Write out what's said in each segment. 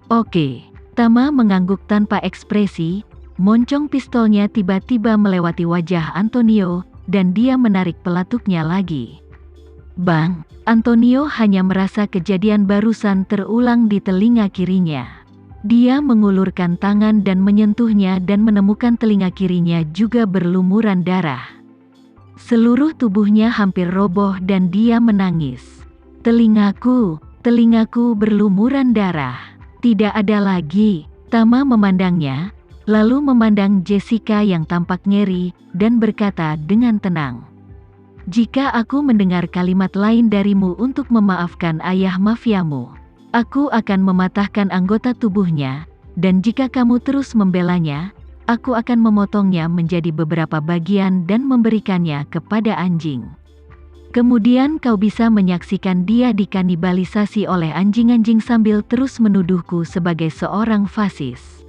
Oke. Tama mengangguk tanpa ekspresi. Moncong pistolnya tiba-tiba melewati wajah Antonio, dan dia menarik pelatuknya lagi. Bang! Antonio hanya merasa kejadian barusan terulang di telinga kirinya. Dia mengulurkan tangan dan menyentuhnya dan menemukan telinga kirinya juga berlumuran darah. Seluruh tubuhnya hampir roboh dan dia menangis. Telingaku berlumuran darah. Tidak ada lagi. Tama memandangnya, lalu memandang Jessica yang tampak ngeri, dan berkata dengan tenang. Jika aku mendengar kalimat lain darimu untuk memaafkan ayah mafiamu, aku akan mematahkan anggota tubuhnya, dan jika kamu terus membelanya, aku akan memotongnya menjadi beberapa bagian dan memberikannya kepada anjing. Kemudian kau bisa menyaksikan dia dikanibalisasi oleh anjing-anjing sambil terus menuduhku sebagai seorang fasis.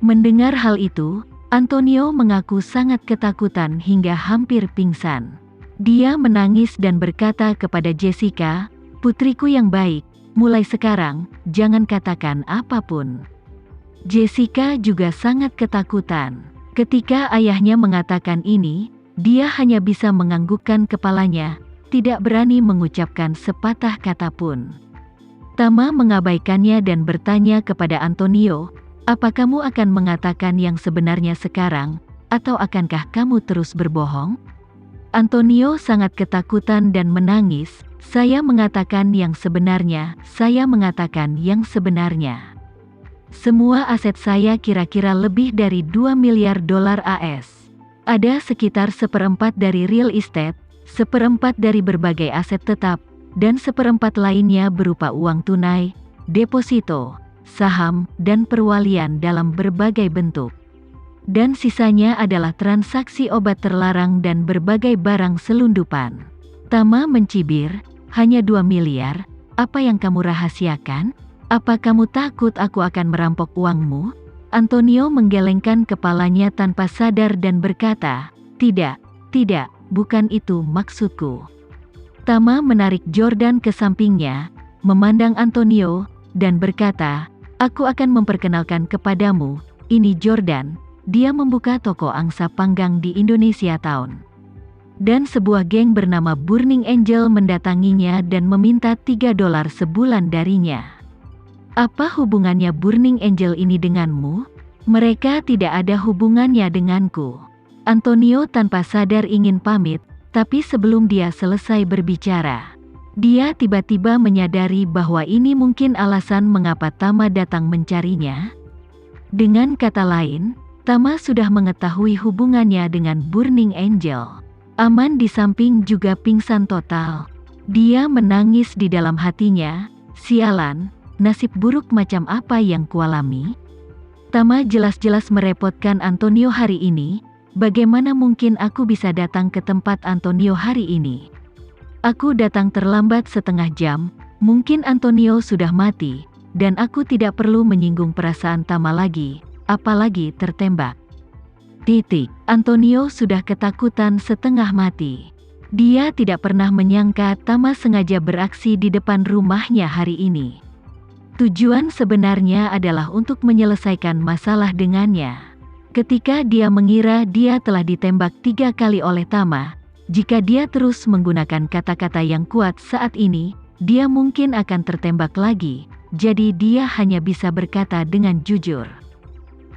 Mendengar hal itu, Antonio mengaku sangat ketakutan hingga hampir pingsan. Dia menangis dan berkata kepada Jessica, "Putriku yang baik, mulai sekarang, jangan katakan apapun." Jessica juga sangat ketakutan. Ketika ayahnya mengatakan ini, dia hanya bisa menganggukkan kepalanya, tidak berani mengucapkan sepatah kata pun. Tama mengabaikannya dan bertanya kepada Antonio, "Apa kamu akan mengatakan yang sebenarnya sekarang, atau akankah kamu terus berbohong?" Antonio sangat ketakutan dan menangis. "Saya mengatakan yang sebenarnya, saya mengatakan yang sebenarnya. Semua aset saya kira-kira lebih dari 2 miliar dolar AS. Ada sekitar 1/4 dari real estate, 1/4 dari berbagai aset tetap, dan 1/4 lainnya berupa uang tunai, deposito, saham, dan perwalian dalam berbagai bentuk. Dan sisanya adalah transaksi obat terlarang dan berbagai barang selundupan." Tama mencibir, "Hanya 2 miliar, apa yang kamu rahasiakan? Apa kamu takut aku akan merampok uangmu?" Antonio menggelengkan kepalanya tanpa sadar dan berkata, Tidak, bukan itu maksudku." Tama menarik Jordan ke sampingnya, memandang Antonio, dan berkata, "Aku akan memperkenalkan kepadamu, ini Jordan, dia membuka toko angsa panggang di Indonesia Town. Dan sebuah geng bernama Burning Angel mendatanginya dan meminta $3 sebulan darinya." "Apa hubungannya Burning Angel ini denganmu?" "Mereka tidak ada hubungannya denganku." Antonio tanpa sadar ingin pamit, tapi sebelum dia selesai berbicara, dia tiba-tiba menyadari bahwa ini mungkin alasan mengapa Tama datang mencarinya. Dengan kata lain, Tama sudah mengetahui hubungannya dengan Burning Angel. Aman di samping juga pingsan total. Dia menangis di dalam hatinya, "Sialan, nasib buruk macam apa yang kualami?" Tama jelas-jelas merepotkan Antonio hari ini. Bagaimana mungkin aku bisa datang ke tempat Antonio hari ini? Aku datang terlambat setengah jam, mungkin Antonio sudah mati, dan aku tidak perlu menyinggung perasaan Tama lagi, apalagi tertembak. Antonio sudah ketakutan setengah mati. Dia tidak pernah menyangka Tama sengaja beraksi di depan rumahnya hari ini. Tujuan sebenarnya adalah untuk menyelesaikan masalah dengannya. Ketika dia mengira dia telah ditembak 3 kali oleh Tama, jika dia terus menggunakan kata-kata yang kuat saat ini, dia mungkin akan tertembak lagi, jadi dia hanya bisa berkata dengan jujur,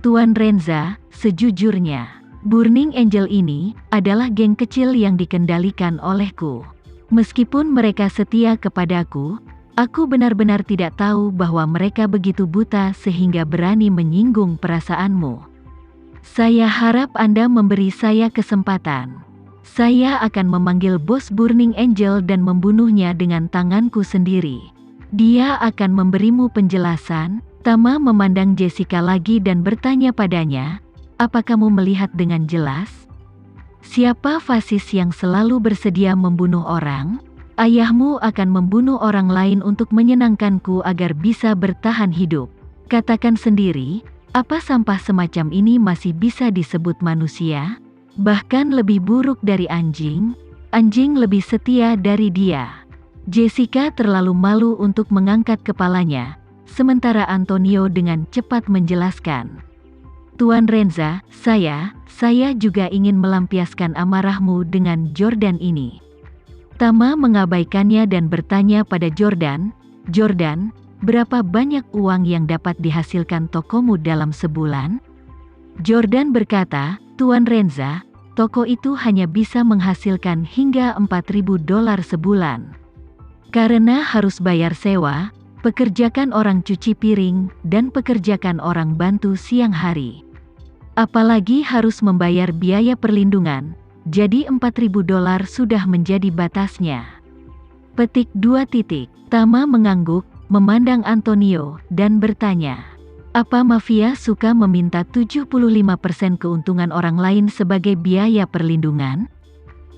"Tuan Renza, sejujurnya, Burning Angel ini adalah geng kecil yang dikendalikan olehku. Meskipun mereka setia kepadaku, aku benar-benar tidak tahu bahwa mereka begitu buta sehingga berani menyinggung perasaanmu. Saya harap Anda memberi saya kesempatan. Saya akan memanggil bos Burning Angel dan membunuhnya dengan tanganku sendiri. Dia akan memberimu penjelasan." Tama memandang Jessica lagi dan bertanya padanya, "Apa kamu melihat dengan jelas? Siapa fasis yang selalu bersedia membunuh orang? Ayahmu akan membunuh orang lain untuk menyenangkanku agar bisa bertahan hidup. Katakan sendiri, apa sampah semacam ini masih bisa disebut manusia? Bahkan lebih buruk dari anjing. Anjing lebih setia dari dia." Jessica terlalu malu untuk mengangkat kepalanya. sementara Antonio dengan cepat menjelaskan. Tuan Renza, saya juga ingin melampiaskan amarahmu dengan Jordan ini. Tama mengabaikannya dan bertanya pada Jordan, Jordan, berapa banyak uang yang dapat dihasilkan tokomu dalam sebulan? Jordan berkata, Tuan Renza, toko itu hanya bisa menghasilkan hingga $4.000 sebulan. Karena harus bayar sewa, pekerjakan orang cuci piring, dan pekerjakan orang bantu siang hari. Apalagi harus membayar biaya perlindungan, jadi $4.000 sudah menjadi batasnya. Petik 2. Tama mengangguk, memandang Antonio, dan bertanya, apa mafia suka meminta 75% keuntungan orang lain sebagai biaya perlindungan?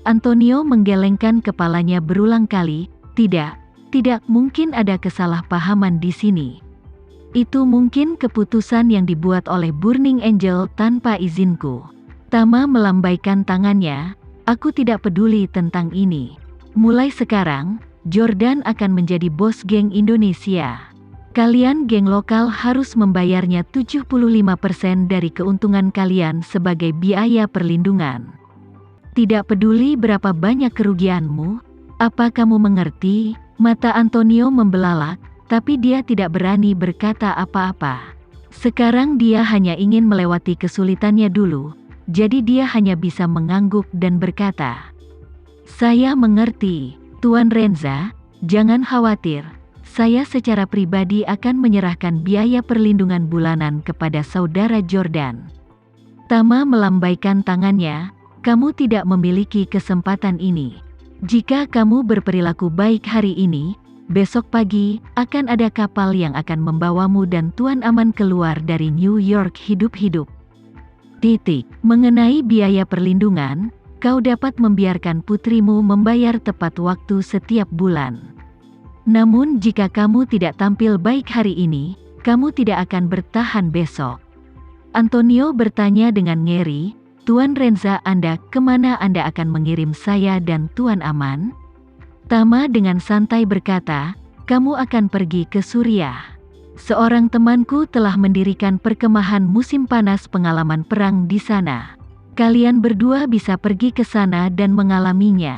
Antonio menggelengkan kepalanya berulang kali, tidak mungkin ada kesalahpahaman di sini. Itu mungkin keputusan yang dibuat oleh Burning Angel tanpa izinku. Tama melambaikan tangannya, aku tidak peduli tentang ini. Mulai sekarang, Jordan akan menjadi bos geng Indonesia. Kalian geng lokal harus membayarnya 75% dari keuntungan kalian sebagai biaya perlindungan. Tidak peduli berapa banyak kerugianmu, apa kamu mengerti? Mata Antonio membelalak, tapi dia tidak berani berkata apa-apa. Sekarang dia hanya ingin melewati kesulitannya dulu. Jadi dia hanya bisa mengangguk dan berkata, saya mengerti, Tuan Renza, jangan khawatir, saya secara pribadi akan menyerahkan biaya perlindungan bulanan kepada saudara Jordan. Tama melambaikan tangannya, kamu tidak memiliki kesempatan ini. Jika kamu berperilaku baik hari ini, besok pagi akan ada kapal yang akan membawamu dan Tuan aman keluar dari New York hidup-hidup. Mengenai biaya perlindungan, kau dapat membiarkan putrimu membayar tepat waktu setiap bulan. Namun jika kamu tidak tampil baik hari ini, kamu tidak akan bertahan besok. Antonio bertanya dengan ngeri, Tuan Renza, kemana Anda akan mengirim saya dan Tuan aman? Tama dengan santai berkata, kamu akan pergi ke Suriah. Seorang temanku telah mendirikan perkemahan musim panas pengalaman perang di sana. Kalian berdua bisa pergi ke sana dan mengalaminya.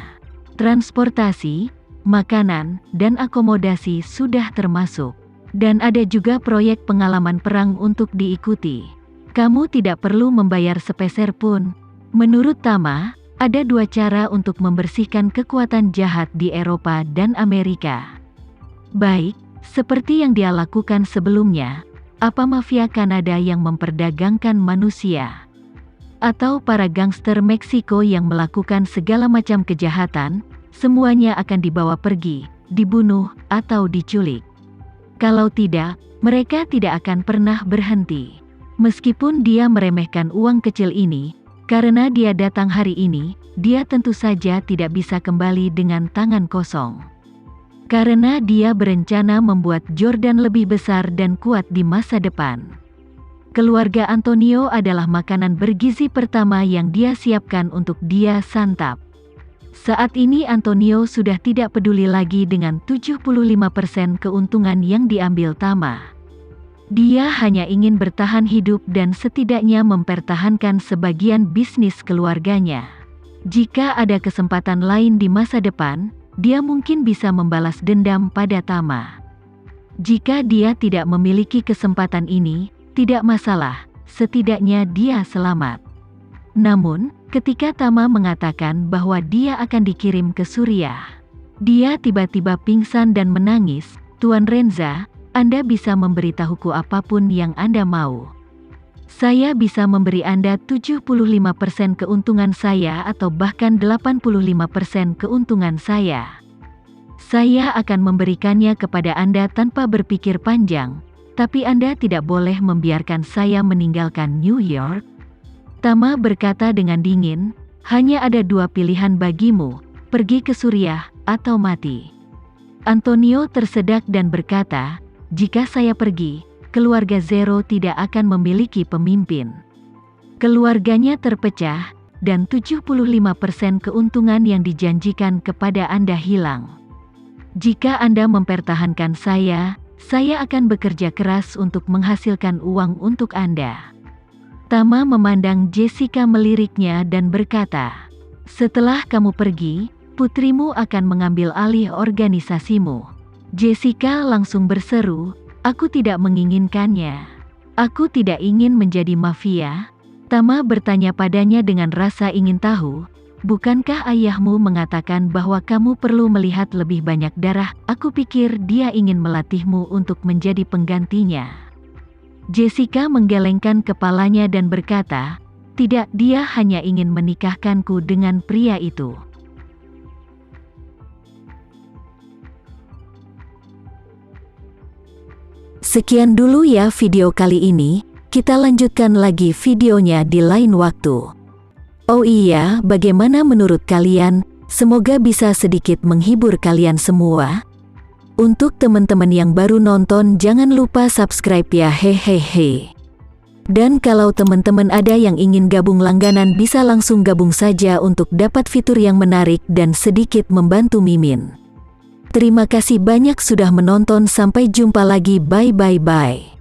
Transportasi, makanan, dan akomodasi sudah termasuk. Dan ada juga proyek pengalaman perang untuk diikuti. Kamu tidak perlu membayar sepeser pun. Menurut Tama, ada 2 cara untuk membersihkan kekuatan jahat di Eropa dan Amerika. Baik, seperti yang dia lakukan sebelumnya, apa mafia Kanada yang memperdagangkan manusia? Atau para gangster Meksiko yang melakukan segala macam kejahatan, semuanya akan dibawa pergi, dibunuh, atau diculik. Kalau tidak, mereka tidak akan pernah berhenti. Meskipun dia meremehkan uang kecil ini, karena dia datang hari ini, dia tentu saja tidak bisa kembali dengan tangan kosong. Karena dia berencana membuat Jordan lebih besar dan kuat di masa depan. Keluarga Antonio adalah makanan bergizi pertama yang dia siapkan untuk dia santap. Saat ini Antonio sudah tidak peduli lagi dengan 75% keuntungan yang diambil Tama. Dia hanya ingin bertahan hidup dan setidaknya mempertahankan sebagian bisnis keluarganya. Jika ada kesempatan lain di masa depan, dia mungkin bisa membalas dendam pada Tama. Jika dia tidak memiliki kesempatan ini, tidak masalah, setidaknya dia selamat. Namun, ketika Tama mengatakan bahwa dia akan dikirim ke Suriah, dia tiba-tiba pingsan dan menangis. Tuan Renza, Anda bisa memberitahuku apapun yang Anda mau. Saya bisa memberi Anda 75% keuntungan saya atau bahkan 85% keuntungan saya. Saya akan memberikannya kepada Anda tanpa berpikir panjang, tapi Anda tidak boleh membiarkan saya meninggalkan New York. Tama berkata dengan dingin, hanya ada 2 pilihan bagimu, pergi ke Suriah atau mati. Antonio tersedak dan berkata, jika saya pergi, keluarga Zero tidak akan memiliki pemimpin. Keluarganya terpecah, dan 75% keuntungan yang dijanjikan kepada Anda hilang. Jika Anda mempertahankan saya Saya akan bekerja keras untuk menghasilkan uang untuk Anda. Tama memandang Jessica meliriknya dan berkata, "Setelah kamu pergi, putrimu akan mengambil alih organisasimu." Jessica langsung berseru, "Aku tidak menginginkannya. Aku tidak ingin menjadi mafia." Tama bertanya padanya dengan rasa ingin tahu, "Bukankah ayahmu mengatakan bahwa kamu perlu melihat lebih banyak darah? Aku pikir dia ingin melatihmu untuk menjadi penggantinya." Jessica menggelengkan kepalanya dan berkata, "Tidak, dia hanya ingin menikahkanku dengan pria itu." Sekian dulu ya video kali ini, kita lanjutkan lagi videonya di lain waktu. Oh iya, bagaimana menurut kalian? Semoga bisa sedikit menghibur kalian semua. Untuk teman-teman yang baru nonton, jangan lupa subscribe ya, hehehe. Dan kalau teman-teman ada yang ingin gabung langganan, bisa langsung gabung saja untuk dapat fitur yang menarik dan sedikit membantu Mimin. Terima kasih banyak sudah menonton, sampai jumpa lagi, bye bye bye.